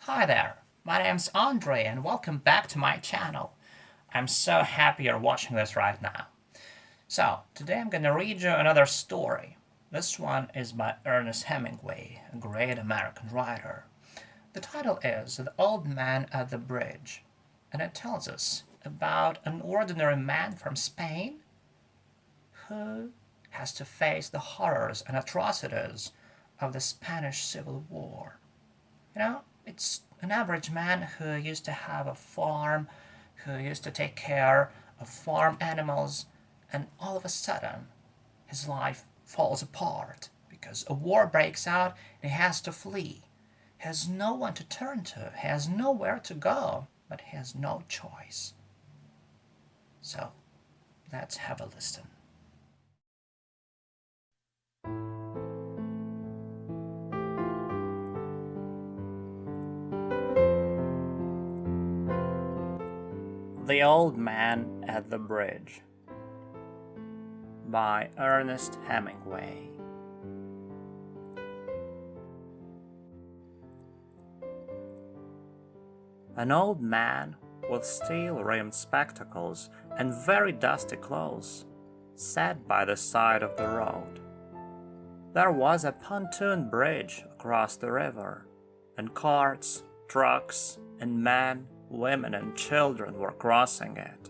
Hi there, my name's Andre and welcome back to my channel. I'm so happy you're watching this right now. So, today I'm gonna read you another story. This one is by Ernest Hemingway, a great American writer. The title is The Old Man at the Bridge, and it tells us about an ordinary man from Spain who has to face the horrors and atrocities of the Spanish Civil War. It's an average man who used to have a farm, who used to take care of farm animals, and all of a sudden, his life falls apart because a war breaks out and he has to flee. He has no one to turn to, he has nowhere to go, but he has no choice. So, let's have a listen. The Old Man at the Bridge by Ernest Hemingway. An old man with steel-rimmed spectacles and very dusty clothes sat by the side of the road. There was a pontoon bridge across the river, and carts, trucks, and men, women, and children were crossing it.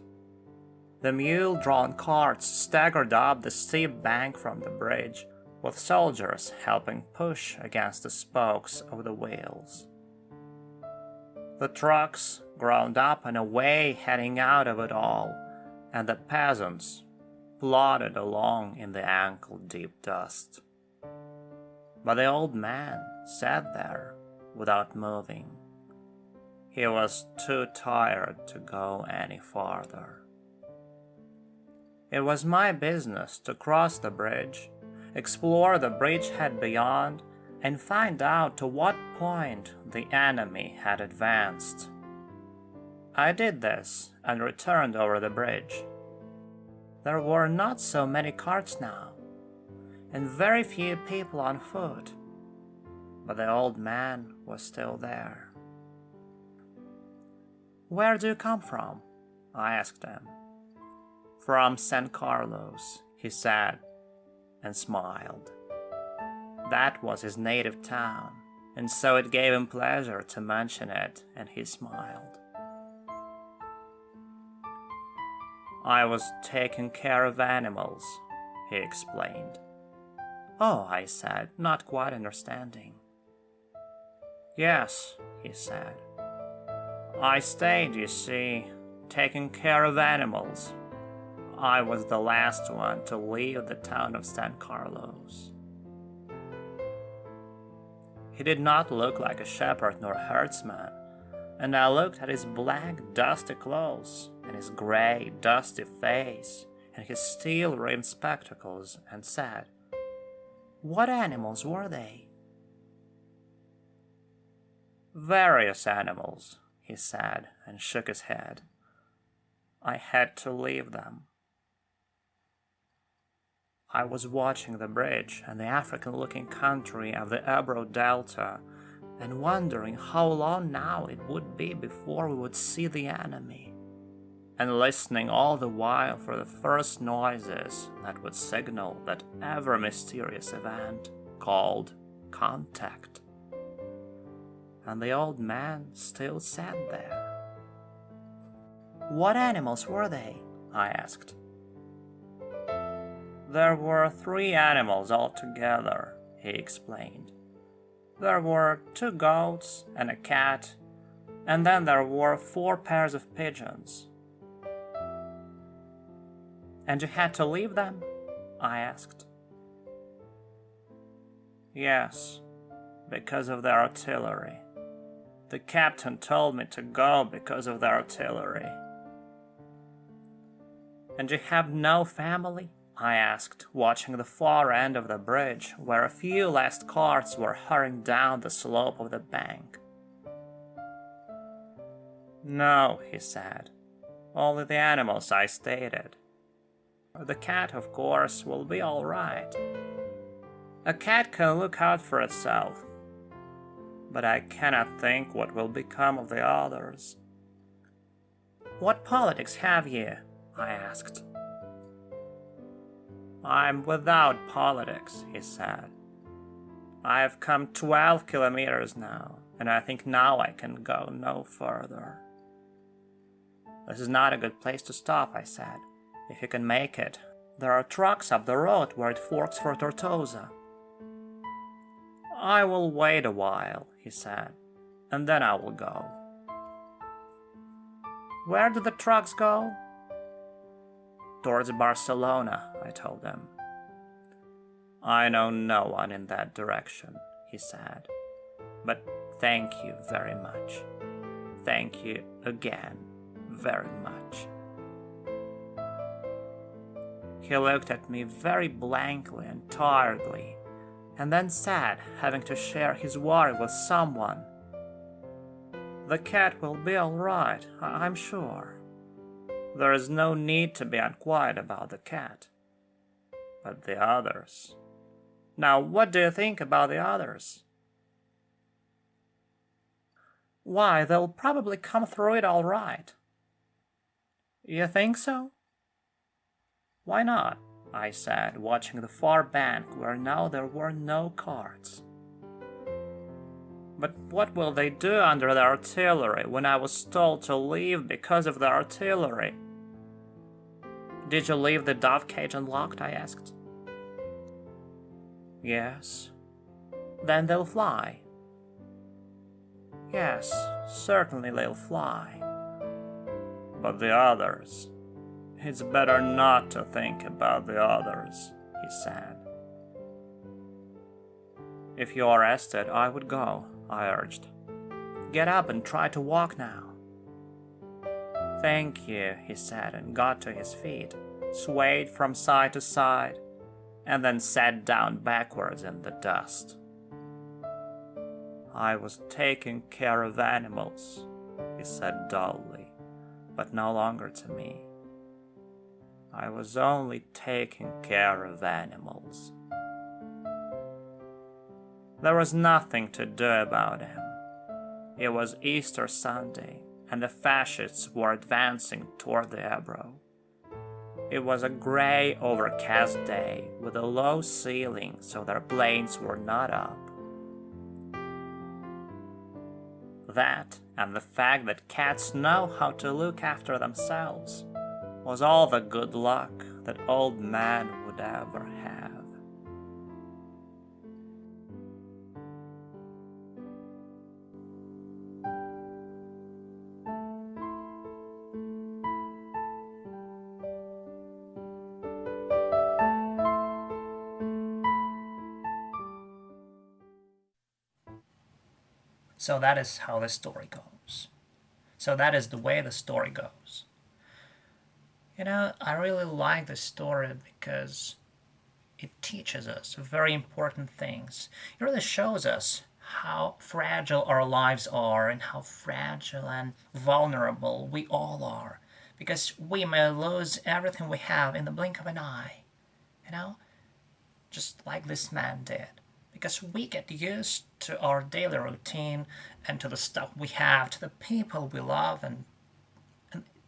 The mule-drawn carts staggered up the steep bank from the bridge, with soldiers helping push against the spokes of the wheels. The trucks ground up and away, heading out of it all, and the peasants plodded along in the ankle-deep dust. But the old man sat there without moving. He was too tired to go any farther. It was my business to cross the bridge, explore the bridgehead beyond, and find out to what point the enemy had advanced. I did this and returned over the bridge. There were not so many carts now, and very few people on foot, but the old man was still there. "Where do you come from?" I asked him. "From San Carlos," he said, and smiled. That was his native town, and so it gave him pleasure to mention it, and he smiled. "I was taking care of animals," he explained. "Oh," I said, not quite understanding. "Yes," he said. "I stayed, you see, taking care of animals. I was the last one to leave the town of San Carlos." He did not look like a shepherd nor herdsman, and I looked at his black, dusty clothes, and his gray, dusty face, and his steel-rimmed spectacles, and said, "What animals were they?" "Various animals," he said, and shook his head. "I had to leave them." I was watching the bridge and the African-looking country of the Ebro Delta, and wondering how long now it would be before we would see the enemy, and listening all the while for the first noises that would signal that ever-mysterious event called contact. And the old man still sat there. "What animals were they?" I asked. "There were 3 animals altogether," he explained. "There were 2 goats and a cat, and then there were 4 pairs of pigeons." "And you had to leave them?" I asked. "Yes, because of their artillery. The captain told me to go because of the artillery." "And you have no family?" I asked, watching the far end of the bridge, where a few last carts were hurrying down the slope of the bank. "No," he said, "only the animals I stated. The cat, of course, will be all right. A cat can look out for itself. but I cannot think what will become of the others. What politics have you? I asked. I'm without politics, he said. I have come 12 kilometers now, and I think now I can go no further. This is not a good place to stop, I said. If you can make it, there are trucks up the road where it forks for Tortosa. I will wait a while, he said, and then I will go. Where do the trucks go? Towards Barcelona, I told him. I know no one in that direction, he said, but thank you very much. Thank you again very much. He looked at me very blankly and tiredly, and then said, having to share his worry with someone, "The cat will be all right, I'm sure. There is no need to be unquiet about the cat. But the others... Now, what do you think about the others?" "Why, they'll probably come through it all right." "You think so?" "Why not?" I said, watching the far bank where now there were no carts. "But what will they do under the artillery when I was told to leave because of the artillery?" "Did you leave the dove cage unlocked?" I asked. "Yes." "Then they'll fly." "Yes, certainly they'll fly." "But the others... It's better not to think about the others," he said. "If you are rested, I would go," I urged. "Get up and try to walk now." "Thank you," he said, and got to his feet, swayed from side to side, and then sat down backwards in the dust. "I was taking care of animals," he said dully, but no longer to me. "I was only taking care of animals." There was nothing to do about him. It was Easter Sunday, and the fascists were advancing toward the Ebro. It was a grey, overcast day with a low ceiling, so their planes were not up. That, and the fact that cats know how to look after themselves, was all the good luck that old man would ever have. So that is how the story goes. So that is the way the story goes. You know, I really like this story because it teaches us very important things. It really shows us how fragile our lives are and how fragile and vulnerable we all are. Because we may lose everything we have in the blink of an eye. You know? Just like this man did. Because we get used to our daily routine and to the stuff we have, to the people we love, and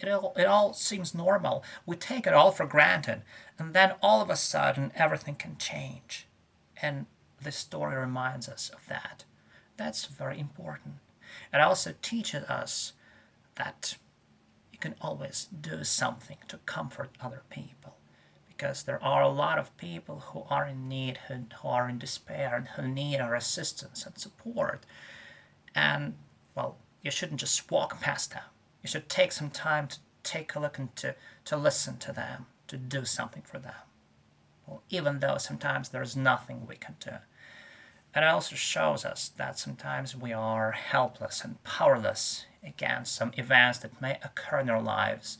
it all seems normal. We take it all for granted, and then all of a sudden everything can change. And this story reminds us of that. That's very important. It also teaches us that you can always do something to comfort other people. Because there are a lot of people who are in need, who are in despair, and who need our assistance and support. And, well, you shouldn't just walk past them. You should take some time to take a look and to listen to them, to do something for them. Well, even though sometimes there's nothing we can do. It also shows us that sometimes we are helpless and powerless against some events that may occur in our lives.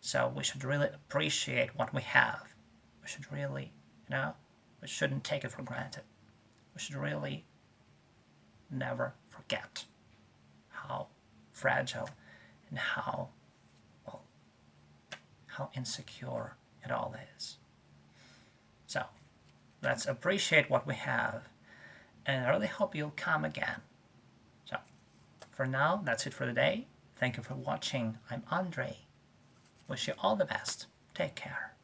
So we should really appreciate what we have. We should really, we shouldn't take it for granted. We should really never forget how fragile and how insecure it all is. So, let's appreciate what we have, and I really hope you'll come again. For now, that's it for today. Thank you for watching. I'm Andre. Wish you all the best. Take care.